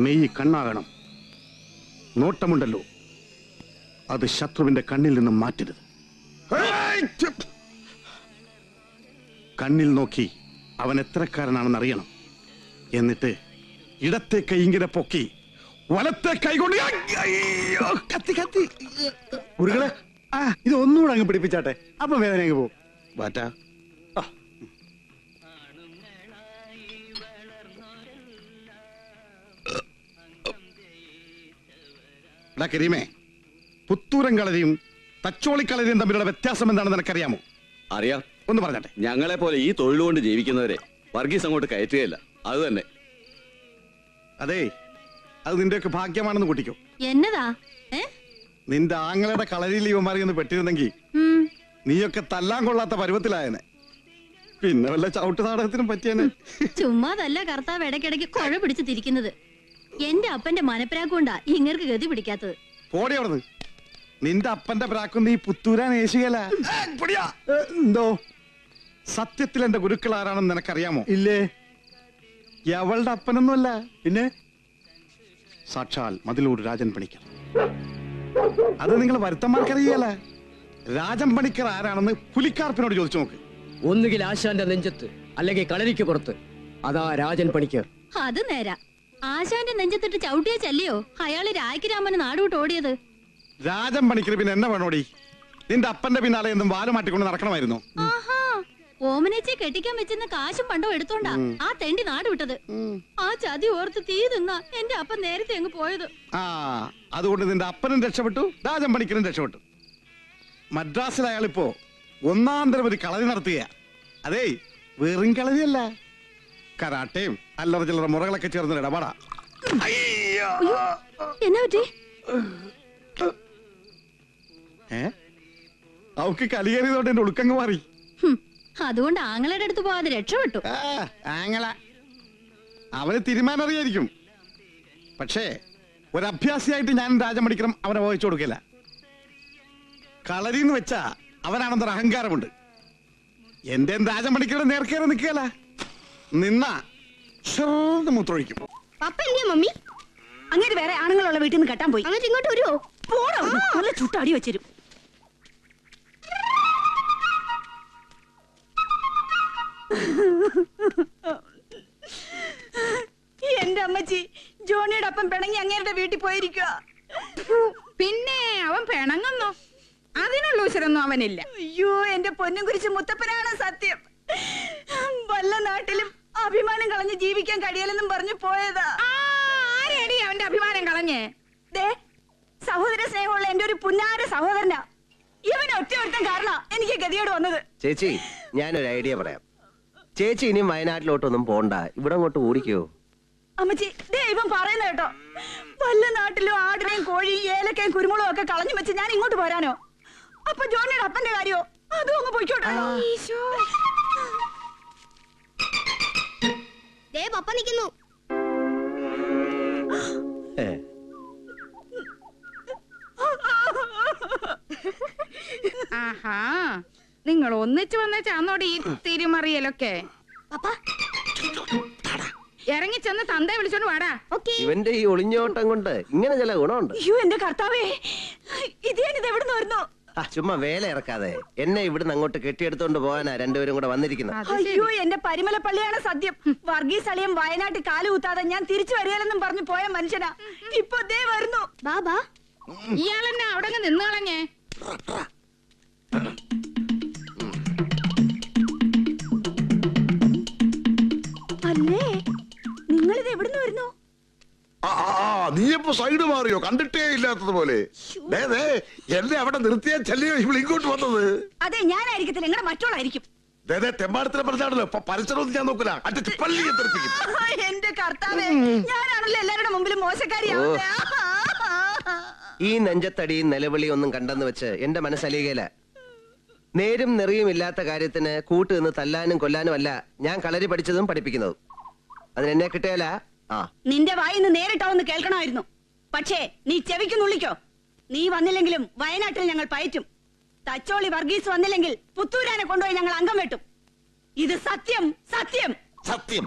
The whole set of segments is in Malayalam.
മെയ് കണ്ണാകണം. നോട്ടമുണ്ടല്ലോ, അത് ശത്രുവിന്റെ കണ്ണിൽ നിന്നും മാറ്റരുത്. കണ്ണിൽ നോക്കി അവൻ എത്രക്കാരനാണെന്ന് അറിയണം. എന്നിട്ട് ഇടത്തെ കൈ ഇങ്ങനെ പൊക്കി വലത്തെ കൈ കൊണ്ട് കത്തി കത്തി മുരുകളെ, ഇത് ഒന്നുകൂടെ അങ്ങ് പിടിപ്പിച്ചാട്ടെ, അപ്പൊ വേദന അങ്ങ് പോകും. ബാറ്റാ, കരീമേ, പുത്തൂരൻ കളരിയും തച്ചോളിക്കളരിയും തമ്മിലുള്ള വ്യത്യാസം എന്താണെന്ന് നിനക്കറിയാമോ? അറിയാം. ഒന്ന് പറഞ്ഞാട്ടെ. ഞങ്ങളെ പോലെ ഈ തൊഴിലുകൊണ്ട് ജീവിക്കുന്നവരെ വർഗീസ് അങ്ങോട്ട് കയറ്റുകയല്ല. അത് തന്നെ. അതെ, അത് നിന്റെയൊക്കെ ഭാഗ്യമാണെന്ന് കൂട്ടിക്കോ. എന്നതാ? നിന്റെ ആങ്ങളുടെ കളരിയിൽ ഇവന്മാരി ഒന്ന് പെട്ടിരുന്നെങ്കിൽ നീയൊക്കെ തല്ലാൻ കൊള്ളാത്ത പരുവത്തിലായനെ. പിന്നെ വല്ല ചവിട്ട് നാടകത്തിനും പറ്റിയനെ. ചുമ്മാതല്ല കർത്താവ് ഇടയ്ക്കിടയ്ക്ക് കുഴ പിടിച്ച് തിരിക്കുന്നത്. എന്റെ അപ്പന്റെ മനപ്രാക്കൊണ്ടാ ഇങ്ങർക്ക് ഗതി പിടിക്കാത്തത്. പോടി അവിടുന്ന്. നിന്റെ അപ്പന്റെ പ്രാക്കും നീ പുത്തൂരാൻ ഏശുകയല്ല. എന്തോ? സത്യത്തിൽ എന്റെ ഗുരുക്കൾ ആരാണെന്ന് നിനക്കറിയാമോ? ഇല്ലേ. അവളുടെ അപ്പനൊന്നുമല്ല, പിന്നെ സാക്ഷാൽ മതിലൂർ രാജൻ പണിക്കർ. അത് നിങ്ങൾ വരുത്തന്മാർക്കറിയല്ല. രാജൻ പണിക്കർ ആരാണെന്ന് പുലിക്കാർപ്പിനോട് ചോദിച്ചു നോക്ക്. ഒന്നുകിൽ ആശാന്റെ നെഞ്ചത്ത്, അല്ലെങ്കിൽ കളരിക്ക് പുറത്ത്. അതാ രാജൻ പണിക്കർ. അത് നേരാ. ആശാന്റെ നെഞ്ചത്തിട്ട് ചവിട്ടിയ ചല്ലിയോ അയാള് രായ്ക്കരാമന് നാടുവിട്ട് ഓടിയത്? രാജൻ പണിക്കർ പിന്നെ എന്നെ വേണോടി? നിന്റെ അപ്പന്റെ പിന്നാലെ എന്തും വാല് മാറ്റിക്കൊണ്ട് നടക്കണമായിരുന്നു. ആഹാ, ഓമനേച്ചെ കെട്ടിക്കാൻ വെച്ചെന്ന കാശും പണ്ടോ എടുത്തോണ്ടാ ആ തെണ്ടി നാട് വിട്ടത്. ആ ചതി ഓർത്ത് തീ തിന്നാ എന്റെ അപ്പൻ നേരത്തെ അങ്ങ് പോയത്. അതുകൊണ്ട് നിന്റെ അപ്പനും രക്ഷപ്പെട്ടു, രാജൻ പണിക്കരും രക്ഷപ്പെട്ടു. മദ്രാസിൽ അയാളിപ്പോ ഒന്നാന്തരം ഒരു കളരി നടത്തുക. അതേ, വെറും കളരിയല്ല, കരാട്ടയും അല്ലറ ചില്ലറ മുറകളൊക്കെ ചേർന്ന് ഇടപാടാ. എന്നാ പറ്റി? അവക്ക് കലിയേറിയതോടെ എന്റെ ഉളുക്കങ്ങ് മാറി. അതുകൊണ്ട് ആങ്ങളുടെ അടുത്ത് പോവാതെ രക്ഷപ്പെട്ടു. ആങ്ങള അവന് തീരുമാനം അറിയായിരിക്കും. പക്ഷേ ഒരഭ്യാസിയായിട്ട് ഞാൻ രാജൻ പണിക്കരം അവനെ വഹിച്ചു കൊടുക്കില്ല. കളരിന്ന് വെച്ചാ അവനാണെന്നൊരു അഹങ്കാരമുണ്ട്. എന്റെ രാജൻ പണിക്കരം നേർക്കേറെ നിൽക്കുകയല്ല, നിന്നാ മൂത്രമൊഴിക്കും. മമ്മി അങ്ങനെ വേറെ ആണുങ്ങളുള്ള വീട്ടിൽ നിന്ന് കെട്ടാൻ പോയി. അങ്ങനെ ഇങ്ങോട്ട് വരുമോ? പോടാ, നല്ല ചുട്ടടി വെച്ചരും. എന്റെ അമ്മച്ചി, ജോണിയുടെ അപ്പം പിണങ്ങി അങ്ങേരുടെ വീട്ടിൽ പോയിരിക്കുക. പിന്നെ അവൻ പിണങ്ങുന്നോ? അതിനുള്ള ഉശരൊന്നും അവനില്ല. അയ്യോ, എന്റെ പൊന്നും കുരിശ് മുത്തപ്പനാണ് സത്യം. വല്ല നാട്ടിലും അഭിമാനം കളഞ്ഞ് ജീവിക്കാൻ കഴിയലെന്നും പറഞ്ഞു പോയതാ. ആരെടി അവന്റെ അഭിമാനം കളഞ്ഞേ? സഹോദര സ്നേഹമുള്ള എന്റെ ഒരു പുന്നാര സഹോദരനാ. ഇവൻ ഒറ്റ ഒരുത്തൻ കാരണം എനിക്ക് ഗതിയോട് വന്നത്. ചേച്ചി, ഞാനൊരു ഐഡിയ പറയാം. ചേച്ചി ഇനിയും വയനാട്ടിലോട്ടൊന്നും പോണ്ട, ഇവിടെ അങ്ങോട്ട് ഓടിക്കോ. അമ്മച്ചി, ദൈവം പറയുന്ന കേട്ടോ. വല്ല നാട്ടിലും ആടിനെയും കോഴിയും ഏലക്കയും കുരുമുളകും ഒക്കെ കളഞ്ഞു വെച്ച് ഞാൻ ഇങ്ങോട്ട് പോരാനോ? അപ്പൊ ജോണിയുടെ അപ്പന്റെ കാര്യോ? അതും അങ്ങ് പോയിക്കോട്ടെ. പപ്പ നിൽക്കുന്നു. ആഹാ, നിങ്ങൾ ഒന്നിച്ചു വന്നോടി ഈ തിരുമറിയലൊക്കെ. ഇറങ്ങി ചെന്ന് തന്തയെ വിളിച്ചോണ്ട് വാടാ. ഇവന്റെ ഈ ഒളിഞ്ഞോട്ടം കൊണ്ട് ഇങ്ങനെ ചില ഗുണമുണ്ട്. അയ്യോ എന്റെ കർത്താവേ, ഇത് എവിടുന്ന് വരുന്നു? ചുമ്മാ വേല ഇറക്കാതെ എന്നെ ഇവിടുന്ന് അങ്ങോട്ട് കെട്ടിയെടുത്തോണ്ട് പോകാനാ രണ്ടുപേരും കൂടെ വന്നിരിക്കുന്നത്. അയ്യോ, എന്റെ പരിമലപ്പള്ളിയാണ് സത്യം. വർഗീസ് അളിയൻ വയനാട്ടിൽ കാല് കുത്താതെ ഞാൻ തിരിച്ചു വരികയെന്നും പറഞ്ഞു പോയ മനുഷ്യനാ. ഇപ്പൊ ദേ വരുന്നു. ബാബാ, ഇയാളെന്നെ അവിടെ നിന്ന് കളഞ്ഞേ. അല്ലേ, നിങ്ങളിത് എവിടുന്ന് വരുന്നു? നീയപ്പോ സൈഡ് മാറിയോ? കണ്ടിട്ടേ ഇല്ലാത്തതുപോലെ. എന്നെ അവിടെ നിർത്തിയാ ചെല്ലിയോ ഇവിടെ ഇങ്ങോട്ട് വന്നത്? അതെ, ഞാനായിരിക്കത്തില്ല, നിങ്ങളുടെ മറ്റോളായിരിക്കും. തെമ്മാടത്തിനെ പറഞ്ഞാണല്ലോ. പരിസരമൊന്നും ഞാൻ നോക്കില്ല, അടിച്ച് പള്ളി തെറിപ്പിക്കും. എന്റെ കർത്താവേ, ഞാനാണല്ലോ എല്ലാവരുടെ മുമ്പിലും മോശക്കാരിയാവുന്നേ. ഈ നെഞ്ചത്തടിയും നിലവിളിയും ഒന്നും കണ്ടെന്ന് വെച്ച് എന്റെ മനസ്സലിയല. നേരും നെറിയും ഇല്ലാത്ത കാര്യത്തിന് കൂട്ട് നിന്ന് തല്ലാനും കൊല്ലാനും അല്ല ഞാൻ കളരി പഠിച്ചതും പഠിപ്പിക്കുന്നതും. അതിനെന്നെ കിട്ടിയാല. നിന്റെ വായിന്ന് നേരിട്ടാവെന്ന് കേൾക്കണമായിരുന്നു. പക്ഷേ നീ ചെവിക്കുന്നുള്ളിക്കോ. നീ വന്നില്ലെങ്കിലും വയനാട്ടിൽ ഞങ്ങൾ പയറ്റും. തച്ചോളി വർഗീസ് വന്നില്ലെങ്കിൽ പുത്തൂരാനെ കൊണ്ടുപോയി ഞങ്ങൾ അംഗം വെട്ടും. ഇത് സത്യം, സത്യം, സത്യം.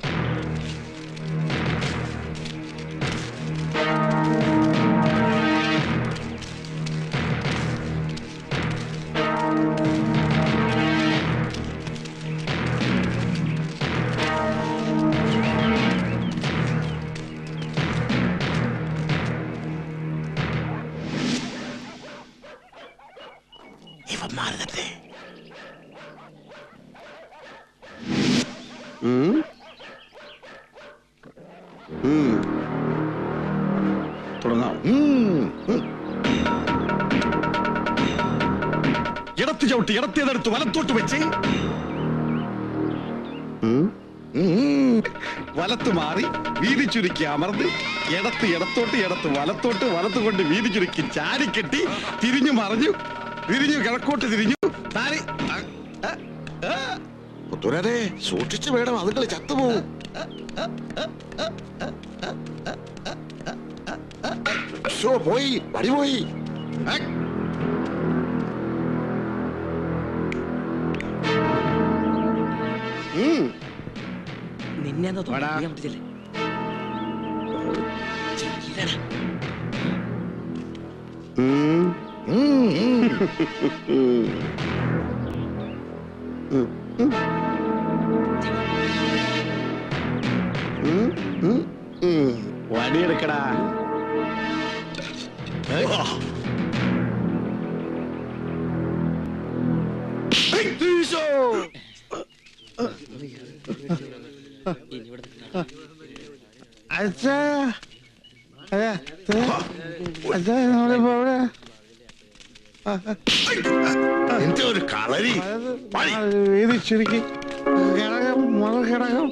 തുടങ്ങാം. ഇടത്ത് ചവിട്ടി ഇടത്തേതെടുത്ത് വലത്തോട്ട് വെച്ച് വലത്ത് മാറി വീതി ചുരുക്കി അമർന്ന് ഇടത്ത് ഇടത്തോട്ട് ഇടത്ത് വലത്തോട്ട് വലത്ത് കൊണ്ട് വീതി ചുരുക്കി ചാടിക്കെട്ടി തിരിഞ്ഞു മറിഞ്ഞു തിരിഞ്ഞു കിഴക്കോട്ട് തിരിഞ്ഞു താരി പുത്തൂരാനെ സൂക്ഷിച്ചു വേണം, അതുങ്ങൾ ചത്തുപോകും. പോയി പടി പോയി. നിന്നെ വാടാ. വടിയെടുക്കടാ. അച്ഛാ അച്ഛാ നമ്മളിപ്പോ എവിടെ? എന്റെ ഒരു കളരി വീതി ചുരുക്കി കിടകം മുതൽ കിടകം